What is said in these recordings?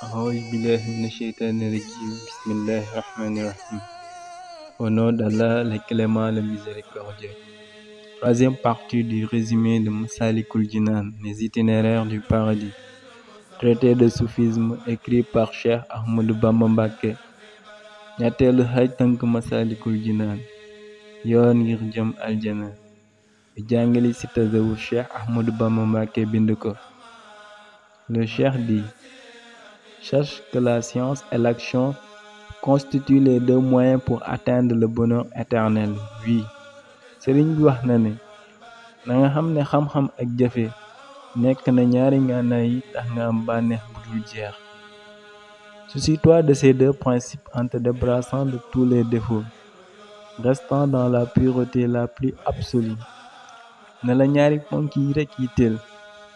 أعوذ بالله من الشيطان الرجيم. بسم الله الرحمن الرحيم. Au nom d'Allah, le clément, le miséricordieux. Troisième partie du résumé de Massalikul Jinan, les itinéraires du paradis. Traité de soufisme écrit par Cheikh Ahmadou Bamba Mbacké. ñetteelu xaaj tënk Massalikul Jinan, yoon ngir jëm aljana. bi jàngali ci tasawuf Cheikh Ahmadou Bamba Mbacké bind ko. Le Cheikh dit: sache que la science et l'action constituent les deux moyens pour atteindre le bonheur éternel. Oui, sëriñ bi wax na ne na nga xam ne xam-xam ak jëfe nekk na ñaari ngànnaay yi tax nga am bànneex bu dul jeex. Soucie-toi de ces deux principes en te débarrassant de tous les défauts, restant dans la pureté la plus absolue. ne la ñaari ponk yi rekk yitteel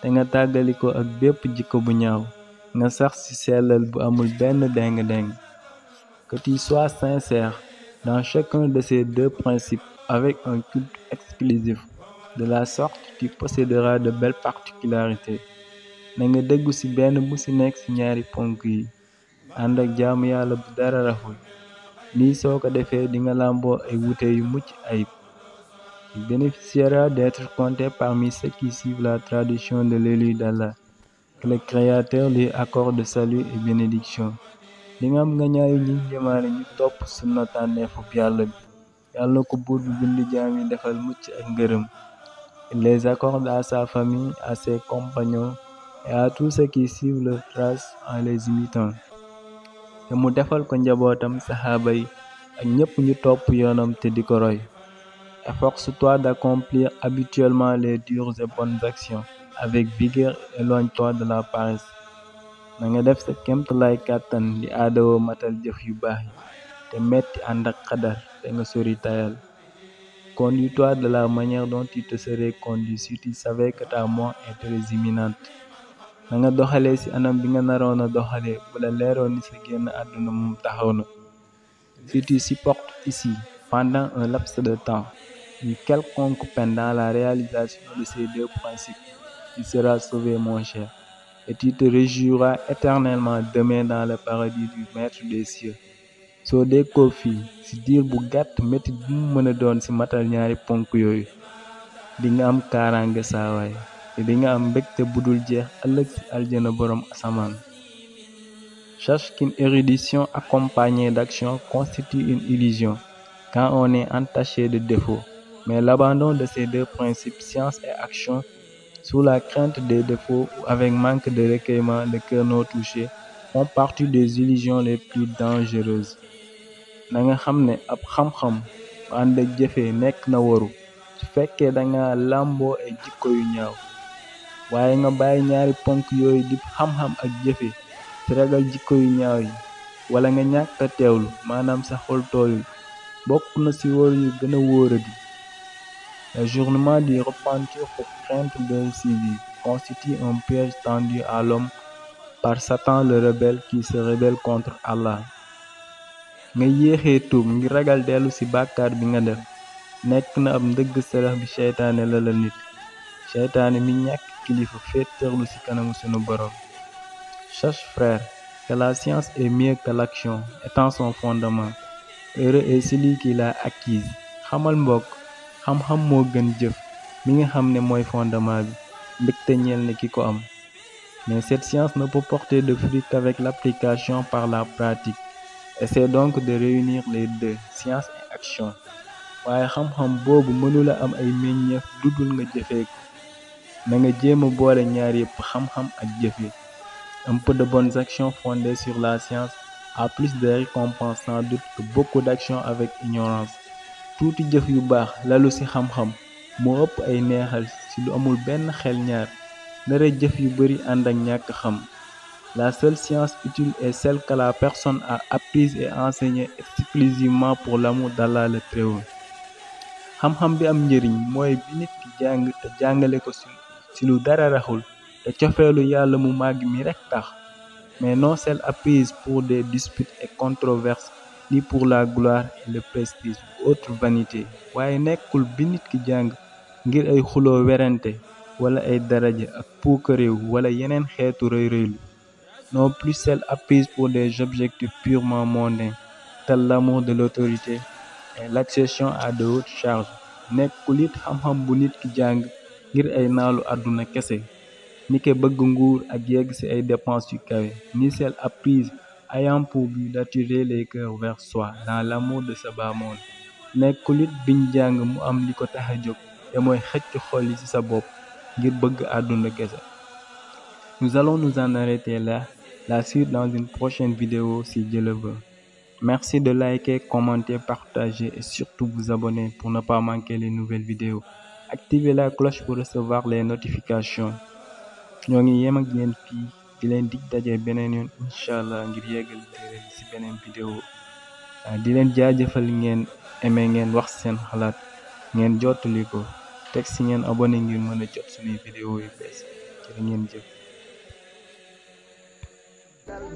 te nga tàggali ko ak bépp jikko bu ñaaw, nga sax ci sellal bu amul benn deng-deng. Que tu sois sincère dans chacun de ces deux principes avec un culte exclusif. De la sorte, tu posséderas de belles particularités. na nga dëggu ci benn bu ci nekk ci ñaari ponk yi, ànd ak jaamu yàlla bu dara raxul. lii soo ko defee dinga làmboo ay wuute yu mucc ayib. Tu bénéficieras d'être compté parmi ceux qui suivent la tradition de l'élu d'Allah, que le Créateur lui accorde salut et bénédiction. di nga am nga ñaayu ñi jëmaale ñu topp sunna tànneefub yàlla bi. yàlla na ko buur bi bind jaam yi defal mucc ak ngërëm. Il les accorde à sa famille, à ses compagnons et à tous ceux qui suivent leur trace en les imitant. te mu defal ko njabootam saxaaba yi ak ñépp ñu topp yoonam te di ko roy. Efforce-toi d'accomplir habituellement les dures et bonnes actions avec vigueur et éloigne-toi de la paresse. na nga def sa kéemtalaay kàttan di aadawoo matal jëf yu baax yi te metti ànd ak xadar te nga sori tayal. Conduis-toi de la manière dont tu te serais conduit si tu savais que ta mort est très imminente. na nga doxalee ci anam bi nga naroon a doxalee bu la leeroon ni sa génn àdduna moom taxaw na. Si tu supportes ici, pendant un laps de temps, une quelconque peine dans la réalisation de ces deux principes, tu seras sauvé, mon cher, et tu te réjouiras éternellement demain dans le paradis du maître des cieux. soo déggoo fii ci diir bu gàtt metit bu mu mën a doon ci matal ñaari ponk yooyu, di nga am kaaraange saawaay te di nga am mbégte bu dul jeex ëllëg ci aljana boroom asamaan. Sache qu'une érudition accompagnée d'action constitue une illusion quand on est entaché de défauts, mais l'abandon de ces deux principes, science et action, sous la crainte des défauts ou avec manque de recueillement, le cœur non touché, font partie des illusions les plus dangereuses. na nga xam ne ab xam-xam bu ànd ak jëfe nekk na waru su fekkee danga làmboo ay jikko yu ñaaw, waaye nga bàyyi ñaari ponk yooyu di xam-xam ak jëfe ci ragal jikko yu ñaaw yi, wala nga ñàkk a teewlu maanaam sa xol tooyul, bokk na ci waru yu gën a wóoradi. L'ajournement du repentir pour crainte de récidive constitue un piège tendu à l'homme par Satan le rebelle qui se rebelle contre Allah. nga yéexee tuub ngir ragal dellu ci bàkkaar bi nga def nekk na ab ndëgg sërëx bi seytaane la nit. seytaane mi ñàkk kilifa féeteerlu ci kanamu sunu borom. Sache, frère, que la science est mieux que l'action, étant son fondement. Heureux est celui qui l'a acquise. xamal mbokk, xam-xam moo gën jëf mi nga xam ne mooy fondement bi, mbégte ñeel ne ki ko am. Mais cette science ne peut porter de fruits qu'avec l'application par la pratique. Essaie donc de réunir les deux, science et action. waaye xam-xam boobu mënula am ay meññeef dudul nga jëfee ko. na nga jéem a boole ñaar yépp, xam-xam ak jëfe. Un peu de bonnes actions fondées sur la science a plus de récompenses sans doute que beaucoup d'actions avec ignorance. tuuti jëf yu baax lalu ci xam-xam moo ëpp ay neexal ci lu amul benn xel ñaar, nara jëf yu bari ànd ak ñàkk xam. La seule science utile est celle que la personne a apprise et enseignée exclusivement pour l'amour d'Allah le Très-Haut. xam-xam bi am njëriñ mooy bi nit ki jàng te jàngale ko ci lu dara raxul te cofeelu yàlla mu màgg mi rekk tax, mais non celle apprise pour des disputes et controverses, ni pour la gloire et le prestige ou autre vanité, waaye nekkul bi nit ki jàng ngir ay xuloo werante wala ay daraja ak puukaréew wala yeneen xeetu rëy rëylu. non plus celle apprise pour des objectifs purement mondains, tels l'amour de l'autorité et l'accession à de hautes charges. nekkul it xam-xam bu nit ki jàng ngir ay naalu àdduna kese, ni ke bëgg nguur ak yegg ci ay dépenses yu kawe, ni celle apprise ayant pour but d'attirer les cœurs vers soi dans l'amour de ce bas monde. nekkul it biñ jàng mu am li ko tax a jóg te mooy xëcc xol yi ci sa bopp ngir bëgg àdduna kese. Nous allons nous en arrêter là, la suite dans une prochaine vidéo si Dieu le veut. Merci de liker, commenter, partager et surtout vous abonner pour ne pas manquer les nouvelles vidéos. Activez la cloche pour recevoir les notifications. ñoo ngi yem ak yéen fii di leen dig daje beneen yoon incha ngir yeggal téere bi ci beneen vidéo. di leen jaajëfal ngeen aimé ngeen wax seen xalaat ngeen jottali ko teg ci ngeen abonné ngir mën a jot suñuy vidéo yu bees jërë ngeen jëf.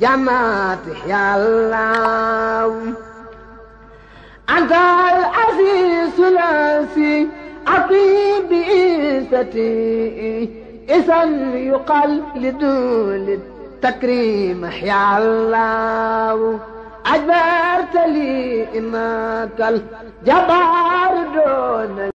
جمعت يا الله أنت العزيز الأسي أطيب بإيستي إذا يقال لدول التكريم يا الله أجبرت لي إنك الجبار دون